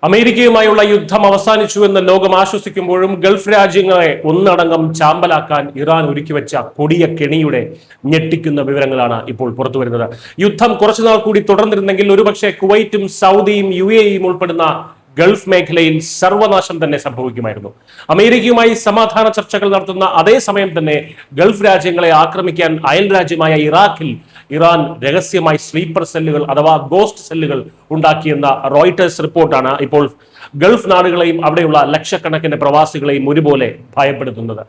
അമേരിക്കയുമായുള്ള യുദ്ധം അവസാനിച്ചു എന്ന് ലോകം ആശ്വസിക്കുമ്പോഴും ഗൾഫ് രാജ്യങ്ങളെ ഒന്നടങ്കം ചാമ്പലാക്കാൻ ഇറാൻ ഒരുക്കിവെച്ച കൊടിയ കെണിയുടെ ഞെട്ടിക്കുന്ന വിവരങ്ങളാണ് ഇപ്പോൾ പുറത്തുവരുന്നത്. യുദ്ധം കുറച്ചുനാൾ കൂടി തുടർന്നിരുന്നെങ്കിൽ ഒരുപക്ഷെ കുവൈറ്റും സൗദിയും UAEയും ഉൾപ്പെടുന്ന ഗൾഫ് മേഖലയിൽ സർവനാശം തന്നെ സംഭവിക്കുമായിരുന്നു. അമേരിക്കയുമായി സമാധാന ചർച്ചകൾ നടത്തുന്ന അതേ സമയം തന്നെ ഗൾഫ് രാജ്യങ്ങളെ ആക്രമിക്കാൻ അയൽ രാജ്യമായ ഇറാഖിൽ ഇറാൻ രഹസ്യമായി സ്ലീപ്പർ സെല്ലുകൾ അഥവാ ഗോസ്റ്റ് സെല്ലുകൾ ഉണ്ടാക്കിയെന്ന റോയിട്ടേഴ്സ് റിപ്പോർട്ടാണ് ഇപ്പോൾ ഗൾഫ് നാടുകളെയും അവിടെയുള്ള ലക്ഷക്കണക്കിന് പ്രവാസികളെയും ഒരുപോലെ ഭയപ്പെടുത്തുന്നത്.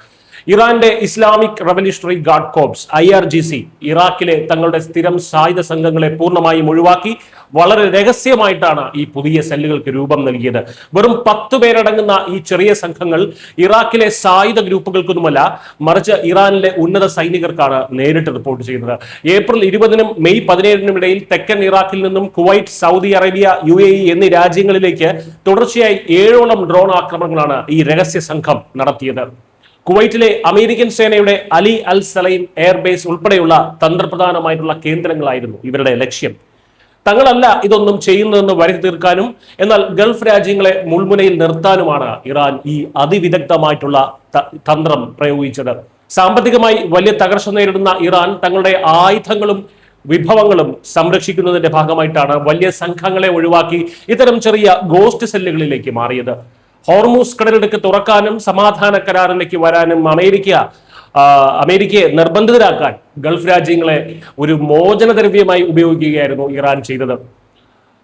ഇറാന്റെ Islamic revolutionary guard corps IRGC ഇറാഖിലെ തങ്ങളുടെ സ്ഥിരം സായുധ സംഘങ്ങളെ പൂർണ്ണമായും ഒഴിവാക്കി വളരെ രഹസ്യമായിട്ടാണ് ഈ പുതിയ സെല്ലുകൾക്ക് രൂപം നൽകിയത്. വെറും 10 പേരടങ്ങുന്ന ഈ ചെറിയ സംഘങ്ങൾ ഇറാഖിലെ സായുധ ഗ്രൂപ്പുകൾക്കൊന്നുമല്ല, മറിച്ച് ഇറാനിലെ ഉന്നത സൈനികർക്കാണ് നേരിട്ട് റിപ്പോർട്ട് ചെയ്യുന്നത്. ഏപ്രിൽ 20-നും മെയ് 17-നും ഇടയിൽ തെക്കൻ ഇറാഖിൽ നിന്നും കുവൈറ്റ്, സൗദി അറേബ്യ, UAE എന്നീ രാജ്യങ്ങളിലേക്ക് തുടർച്ചയായി 7ഓളം ഡ്രോൺ ആക്രമണങ്ങളാണ് ഈ രഹസ്യ സംഘം നടത്തിയത്. കുവൈറ്റിലെ അമേരിക്കൻ സേനയുടെ അലി അൽ സലൈം എയർബേസ് ഉൾപ്പെടെയുള്ള തന്ത്രപ്രധാനമായിട്ടുള്ള കേന്ദ്രങ്ങളായിരുന്നു ഇവരുടെ ലക്ഷ്യം. തങ്ങളല്ല ഇതൊന്നും ചെയ്യുന്നതെന്ന് വരുത്തി തീർക്കാനും എന്നാൽ ഗൾഫ് രാജ്യങ്ങളെ മുൾമുനയിൽ നിർത്താനുമാണ് ഇറാൻ ഈ അതിവിദഗ്ധമായിട്ടുള്ള തന്ത്രം പ്രയോഗിച്ചത്. സാമ്പത്തികമായി വലിയ തകർച്ച നേരിടുന്ന ഇറാൻ തങ്ങളുടെ ആയുധങ്ങളും വിഭവങ്ങളും സംരക്ഷിക്കുന്നതിന്റെ ഭാഗമായിട്ടാണ് വലിയ സംഘങ്ങളെ ഒഴിവാക്കി ഇത്തരം ചെറിയ ഗോസ്റ്റ് സെല്ലുകളിലേക്ക് മാറിയത്. ഹോർമൂസ് കടലിടുക്ക് തുറക്കാനും സമാധാന കരാറിലേക്ക് വരാനും അമേരിക്കയെ നിർബന്ധിതരാക്കാൻ ഗൾഫ് രാജ്യങ്ങളെ ഒരു മോചനദ്രവ്യമായി ഉപയോഗിക്കുകയായിരുന്നു ഇറാൻ ചെയ്തത്.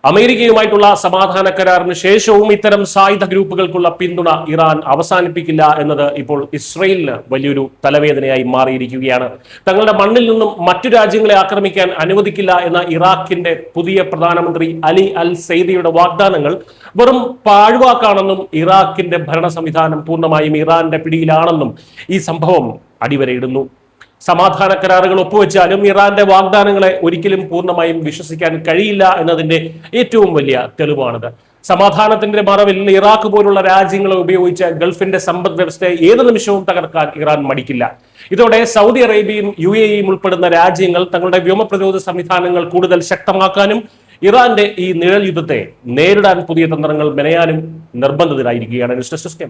അമേരിക്കയുമായിട്ടുള്ള സമാധാന കരാറിന് ശേഷവും ഇത്തരം സായുധ ഗ്രൂപ്പുകൾക്കുള്ള പിന്തുണ ഇറാൻ അവസാനിപ്പിക്കില്ല എന്നത് ഇപ്പോൾ ഇസ്രയേലിന് വലിയൊരു തലവേദനയായി മാറിയിരിക്കുകയാണ്. തങ്ങളുടെ മണ്ണിൽ നിന്നും മറ്റു രാജ്യങ്ങളെ ആക്രമിക്കാൻ അനുവദിക്കില്ല എന്ന ഇറാഖിന്റെ പുതിയ പ്രധാനമന്ത്രി അലി അൽ സെയ്ദിയുടെ വാഗ്ദാനങ്ങൾ വെറും പാഴ്വാക്കാണെന്നും ഇറാഖിന്റെ ഭരണ സംവിധാനം പൂർണ്ണമായും ഇറാന്റെ പിടിയിലാണെന്നും ഈ സംഭവം അടിവരയിടുന്നു. സമാധാന കരാറുകൾ ഒപ്പുവെച്ചാലും ഇറാന്റെ വാഗ്ദാനങ്ങളെ ഒരിക്കലും പൂർണ്ണമായും വിശ്വസിക്കാൻ കഴിയില്ല എന്നതിന്റെ ഏറ്റവും വലിയ തെളിവാണിത്. സമാധാനത്തിന്റെ മറവിൽ ഇറാഖ് പോലുള്ള രാജ്യങ്ങളെ ഉപയോഗിച്ച് ഗൾഫിന്റെ സമ്പദ് വ്യവസ്ഥയെ ഏത് നിമിഷവും തകർക്കാൻ ഇറാൻ മടിക്കില്ല. ഇതോടെ സൗദി അറേബ്യയും UAEയും ഉൾപ്പെടുന്ന രാജ്യങ്ങൾ തങ്ങളുടെ വ്യോമപ്രതിരോധ സംവിധാനങ്ങൾ കൂടുതൽ ശക്തമാക്കാനും ഇറാന്റെ ഈ നിഴൽ യുദ്ധത്തെ നേരിടാൻ പുതിയ തന്ത്രങ്ങൾ മെനയാനും നിർബന്ധിതരായിരിക്കുകയാണ്. News desk.